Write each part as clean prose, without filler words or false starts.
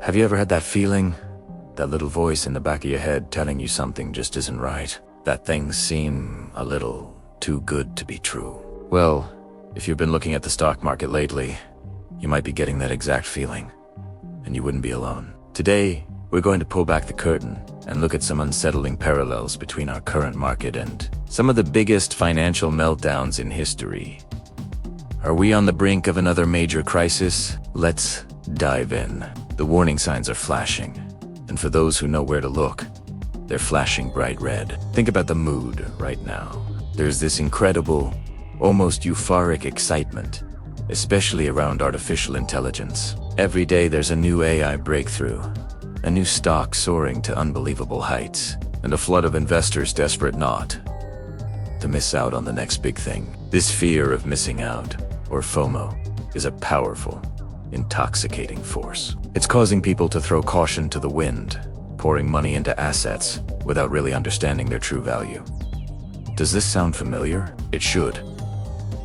Have you ever had that feeling? That little voice in the back of your head telling you something just isn't right? That things seem a little too good to be true? Well, if you've been looking at the stock market lately, you might be getting that exact feeling. And you wouldn't be alone. Today, we're going to pull back the curtain and look at some unsettling parallels between our current market and some of the biggest financial meltdowns in history. Are we on the brink of another major crisis? Let's dive in. The warning signs are flashing, and for those who know where to look, they're flashing bright red. Think about the mood right now. There's this incredible, almost euphoric excitement, especially around artificial intelligence. Every day there's a new AI breakthrough, a new stock soaring to unbelievable heights, and a flood of investors desperate not to miss out on the next big thing. This fear of missing out, or FOMO, is a powerful, intoxicating force. It's causing people to throw caution to the wind, pouring money into assets without really understanding their true value. Does this sound familiar? It should.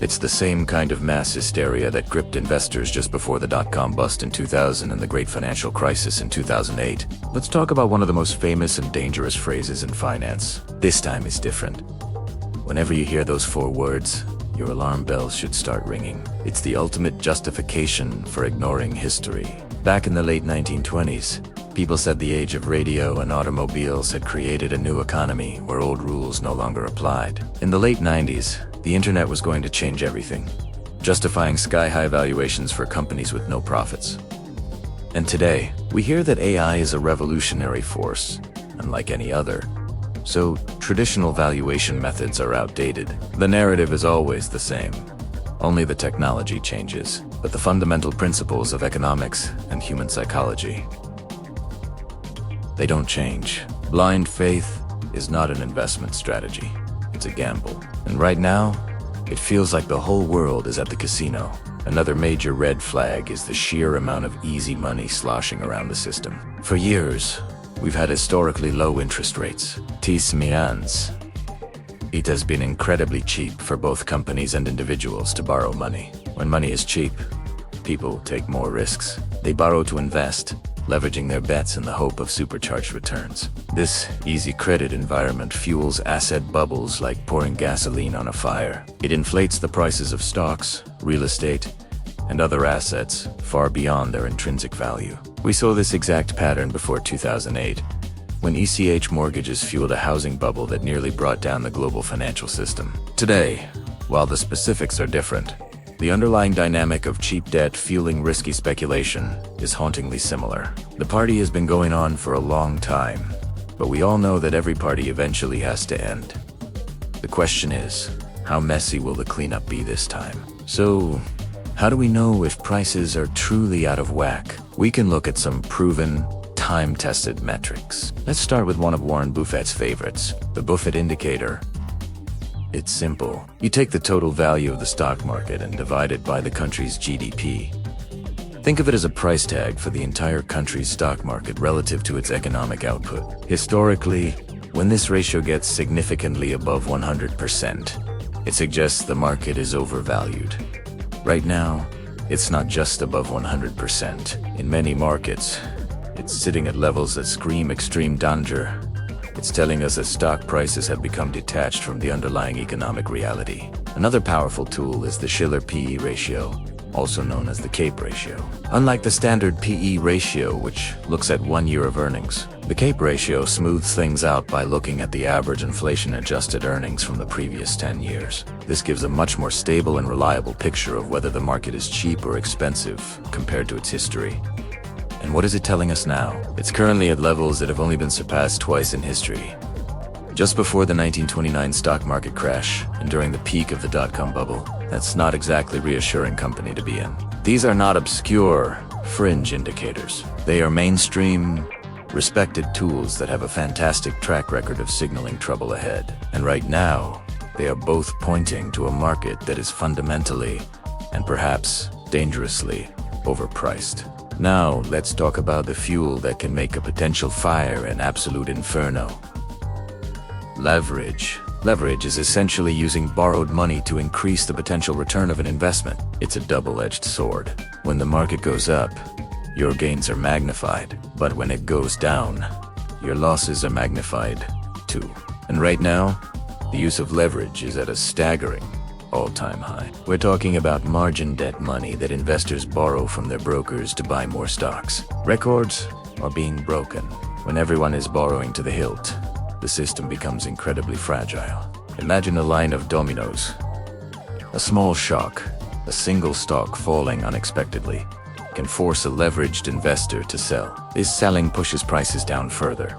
It's the same kind of mass hysteria that gripped investors just before the dot-com bust in 2000 and the great financial crisis in 2008. Let's talk about one of the most famous and dangerous phrases in finance. This time is different. Whenever you hear those four words, your alarm bells should start ringing. It's the ultimate justification for ignoring history. Back in the late 1920s, people said the age of radio and automobiles had created a new economy where old rules no longer applied. In the late 90s, the internet was going to change everything, justifying sky-high valuations for companies with no profits. And today, we hear that AI is a revolutionary force, unlike any other. So, traditional valuation methods are outdated. The narrative is always the same. Only the technology changes, but the fundamental principles of economics and human psychology, they don't change. Blind faith is not an investment strategy. It's a gamble. And right now, it feels like the whole world is at the casino. Another major red flag is the sheer amount of easy money sloshing around the system. For years, we've had historically low interest rates. It has been incredibly cheap for both companies and individuals to borrow money. When money is cheap, people take more risks. They borrow to invest, leveraging their bets in the hope of supercharged returns. This easy credit environment fuels asset bubbles like pouring gasoline on a fire. It inflates the prices of stocks, real estate, and other assets far beyond their intrinsic value. We saw this exact pattern before 2008, when ECH mortgages fueled a housing bubble that nearly brought down the global financial system. Today, while the specifics are different, the underlying dynamic of cheap debt fueling risky speculation is hauntingly similar. The party has been going on for a long time, but we all know that every party eventually has to end. The question is, how messy will the cleanup be this time? So, how do we know if prices are truly out of whack? We can look at some proven, time-tested metrics. Let's start with one of Warren Buffett's favorites, the Buffett indicator. It's simple. You take the total value of the stock market and divide it by the country's GDP. Think of it as a price tag for the entire country's stock market relative to its economic output. Historically, when this ratio gets significantly above 100%, it suggests the market is overvalued. Right now, it's not just above 100%. In many markets, it's sitting at levels that scream extreme danger. It's telling us that stock prices have become detached from the underlying economic reality. Another powerful tool is the Shiller PE ratio, also known as the CAPE ratio. Unlike the standard PE ratio, which looks at 1 year of earnings, the CAPE ratio smooths things out by looking at the average inflation-adjusted earnings from the previous 10 years. This gives a much more stable and reliable picture of whether the market is cheap or expensive compared to its history. And what is it telling us now? It's currently at levels that have only been surpassed twice in history. Just before the 1929 stock market crash and during the peak of the dot-com bubble. That's not exactly reassuring company to be in. These are not obscure, fringe indicators. They are mainstream, respected tools that have a fantastic track record of signaling trouble ahead. And right now, they are both pointing to a market that is fundamentally, and perhaps dangerously, overpriced. Now, let's talk about the fuel that can make a potential fire an absolute inferno. Leverage. Leverage is essentially using borrowed money to increase the potential return of an investment. It's a double-edged sword. When the market goes up, your gains are magnified. But when it goes down, your losses are magnified too. And right now, the use of leverage is at a staggering all-time high. We're talking about margin debt money that investors borrow from their brokers to buy more stocks. Records are being broken. When everyone is borrowing to the hilt, the system becomes incredibly fragile. Imagine a line of dominoes. A small shock, a single stock falling unexpectedly, can force a leveraged investor to sell. This selling pushes prices down further,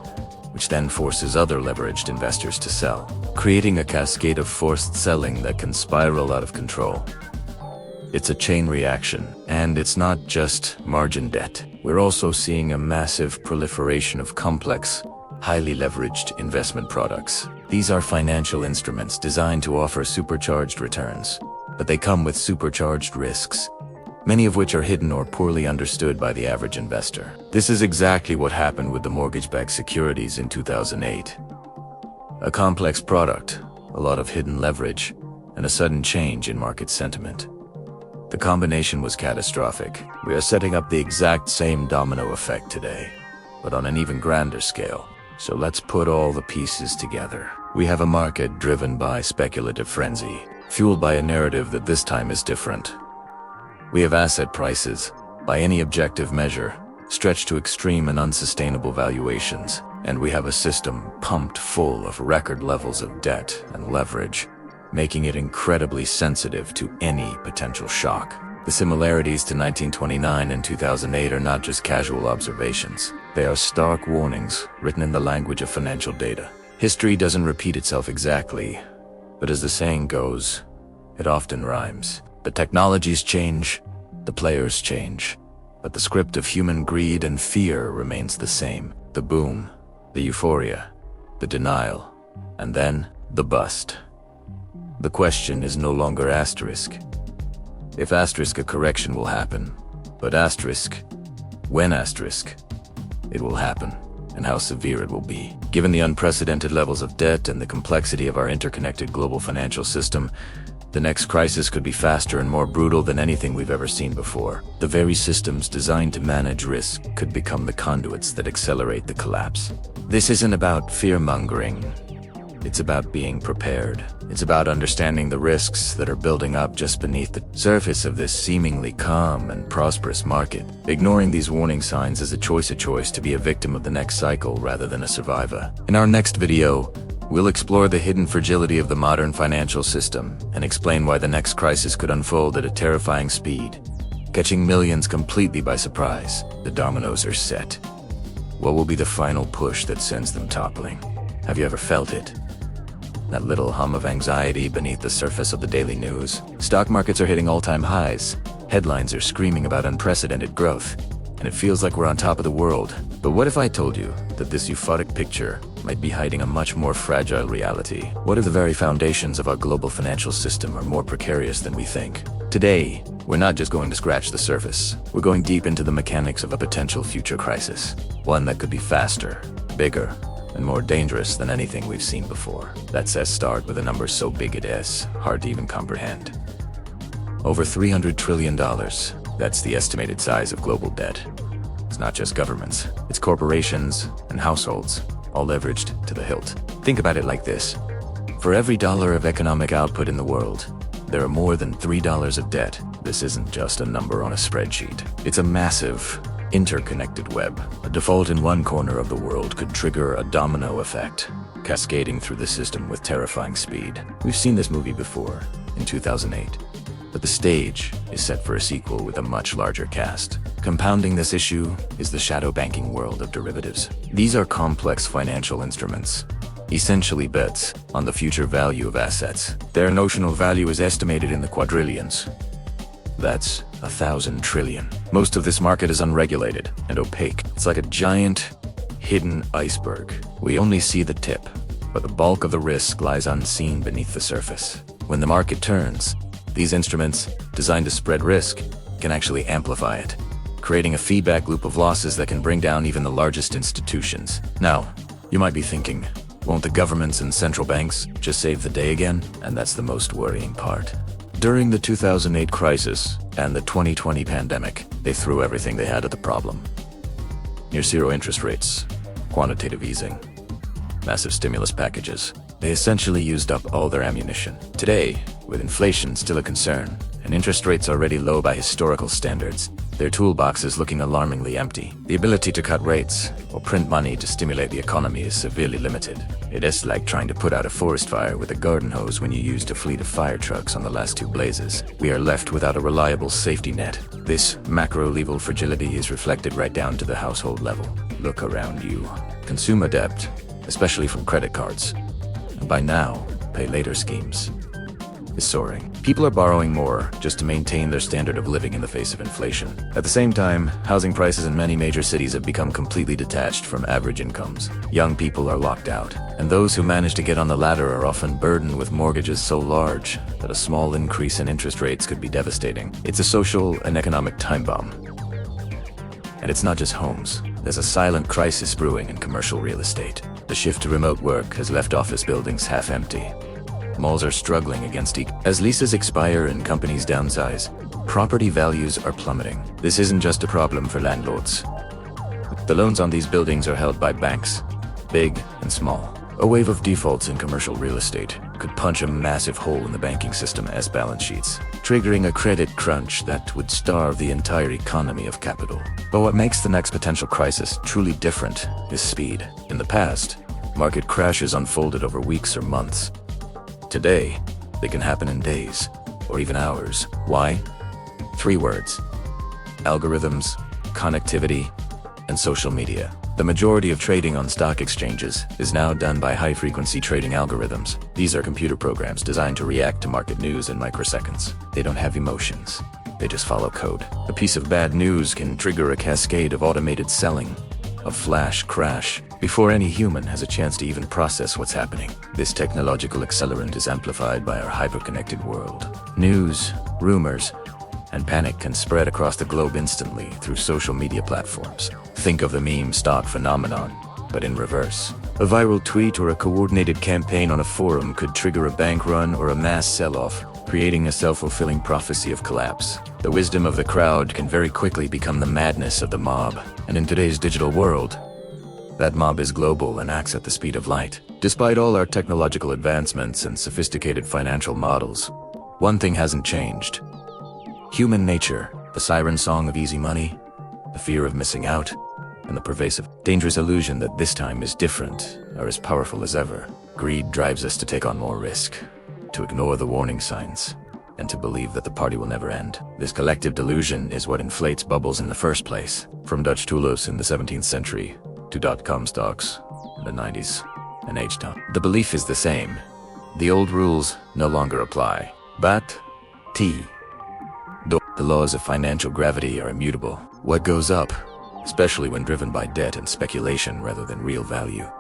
which then forces other leveraged investors to sell, creating a cascade of forced selling that can spiral out of control. It's a chain reaction, and it's not just margin debt. We're also seeing a massive proliferation of complex, highly leveraged investment products. These are financial instruments designed to offer supercharged returns, but they come with supercharged risks, many of which are hidden or poorly understood by the average investor. This is exactly what happened with the mortgage-backed securities in 2008. A complex product, a lot of hidden leverage, and a sudden change in market sentiment. The combination was catastrophic. We are setting up the exact same domino effect today, but on an even grander scale. So let's put all the pieces together. We have a market driven by speculative frenzy, fueled by a narrative that this time is different. We have asset prices, by any objective measure, stretched to extreme and unsustainable valuations, and we have a system pumped full of record levels of debt and leverage, making it incredibly sensitive to any potential shock. The similarities to 1929 and 2008 are not just casual observations. They are stark warnings written in the language of financial data. History doesn't repeat itself exactly, but as the saying goes, it often rhymes. The technologies change, the players change, but the script of human greed and fear remains the same. The boom, the euphoria, the denial, and then the bust. The question is no longer asterisk. If asterisk, a correction will happen, but asterisk, when asterisk, it will happen, and how severe it will be. Given the unprecedented levels of debt and the complexity of our interconnected global financial system, the next crisis could be faster and more brutal than anything we've ever seen before. The very systems designed to manage risk could become the conduits that accelerate the collapse. This isn't about fear-mongering. It's about being prepared. It's about understanding the risks that are building up just beneath the surface of this seemingly calm and prosperous market. Ignoring these warning signs is a choice to be a victim of the next cycle rather than a survivor. In our next video, we'll explore the hidden fragility of the modern financial system and explain why the next crisis could unfold at a terrifying speed, catching millions completely by surprise. The dominoes are set. What will be the final push that sends them toppling? Have you ever felt it? That little hum of anxiety beneath the surface of the daily news. Stock markets are hitting all-time highs. Headlines are screaming about unprecedented growth, and it feels like we're on top of the world. But what if I told you that this euphoric picture might be hiding a much more fragile reality? What if the very foundations of our global financial system are more precarious than we think? Today, we're not just going to scratch the surface. We're going deep into the mechanics of a potential future crisis. One that could be faster, bigger, and more dangerous than anything we've seen before. That says start with a number so big it is hard to even comprehend. Over $300 trillion. That's the estimated size of global debt. It's not just governments, it's corporations and households, all leveraged to the hilt. Think about it like this. For every dollar of economic output in the world, there are more than $3 of debt. This isn't just a number on a spreadsheet. It's a massive, interconnected web. A default in one corner of the world could trigger a domino effect, cascading through the system with terrifying speed. We've seen this movie before, in 2008. But the stage is set for a sequel with a much larger cast. Compounding this issue is the shadow banking world of derivatives. These are complex financial instruments, essentially bets on the future value of assets. Their notional value is estimated in the quadrillions. That's 1,000 trillion. Most of this market is unregulated and opaque. It's like a giant, hidden iceberg. We only see the tip, but the bulk of the risk lies unseen beneath the surface. When the market turns, these instruments, designed to spread risk, can actually amplify it, creating a feedback loop of losses that can bring down even the largest institutions. Now, you might be thinking, won't the governments and central banks just save the day again? And that's the most worrying part. During the 2008 crisis and the 2020 pandemic, they threw everything they had at the problem. Near zero interest rates, quantitative easing, massive stimulus packages. They essentially used up all their ammunition. Today, with inflation still a concern and interest rates already low by historical standards, their toolbox is looking alarmingly empty. The ability to cut rates or print money to stimulate the economy is severely limited. It is like trying to put out a forest fire with a garden hose when you used a fleet of fire trucks on the last two blazes. We are left without a reliable safety net. This macro-level fragility is reflected right down to the household level. Look around you. Consumer debt, especially from credit cards, and by now, pay later schemes, is soaring. People are borrowing more just to maintain their standard of living in the face of inflation. At the same time, housing prices in many major cities have become completely detached from average incomes. Young people are locked out, and those who manage to get on the ladder are often burdened with mortgages so large that a small increase in interest rates could be devastating. It's a social and economic time bomb. And it's not just homes. There's a silent crisis brewing in commercial real estate. The shift to remote work has left office buildings half empty. Malls are struggling against as leases expire and companies downsize. Property values are plummeting. This isn't just a problem for landlords. The loans on these buildings are held by banks, big and small. A wave of defaults in commercial real estate could punch a massive hole in the banking system as balance sheets, triggering a credit crunch that would starve the entire economy of capital. But what makes the next potential crisis truly different is speed. In the past, market crashes unfolded over weeks or months. Today, they can happen in days, or even hours. Why? 3 words: algorithms, connectivity, and social media. The majority of trading on stock exchanges is now done by high-frequency trading algorithms. These are computer programs designed to react to market news in microseconds. They don't have emotions. They just follow code. A piece of bad news can trigger a cascade of automated selling, a flash crash, before any human has a chance to even process what's happening. This technological accelerant is amplified by our hyper-connected world. News, rumors, and panic can spread across the globe instantly through social media platforms. Think of the meme stock phenomenon, but in reverse. A viral tweet or a coordinated campaign on a forum could trigger a bank run or a mass sell-off, creating a self-fulfilling prophecy of collapse. The wisdom of the crowd can very quickly become the madness of the mob. And in today's digital world, that mob is global and acts at the speed of light. Despite all our technological advancements and sophisticated financial models, one thing hasn't changed. Human nature, the siren song of easy money, the fear of missing out, and the pervasive, dangerous illusion that this time is different are as powerful as ever. Greed drives us to take on more risk, to ignore the warning signs, and to believe that the party will never end. This collective delusion is what inflates bubbles in the first place, from Dutch tulips in the 17th century to dot-com stocks in the 90s and H-Town. The belief is the same. The old rules no longer apply. But the laws of financial gravity are immutable. What goes up, especially when driven by debt and speculation rather than real value,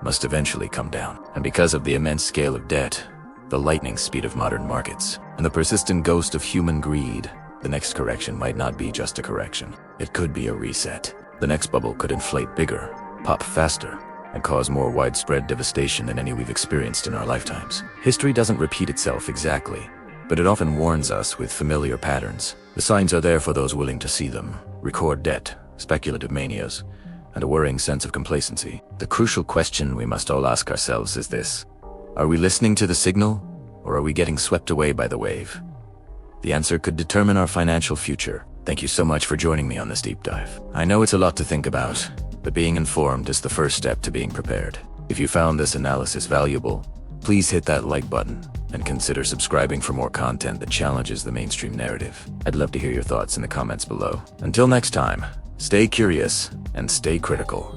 must eventually come down. And because of the immense scale of debt, the lightning speed of modern markets, and the persistent ghost of human greed, the next correction might not be just a correction. It could be a reset. The next bubble could inflate bigger, pop faster, and cause more widespread devastation than any we've experienced in our lifetimes. History doesn't repeat itself exactly, but it often warns us with familiar patterns. The signs are there for those willing to see them. Record debt, speculative manias, and a worrying sense of complacency. The crucial question we must all ask ourselves is this: are we listening to the signal, or are we getting swept away by the wave? The answer could determine our financial future. Thank you so much for joining me on this deep dive. I know it's a lot to think about, but being informed is the first step to being prepared. If you found this analysis valuable, please hit that like button and consider subscribing for more content that challenges the mainstream narrative. I'd love to hear your thoughts in the comments below. Until next time, stay curious and stay critical.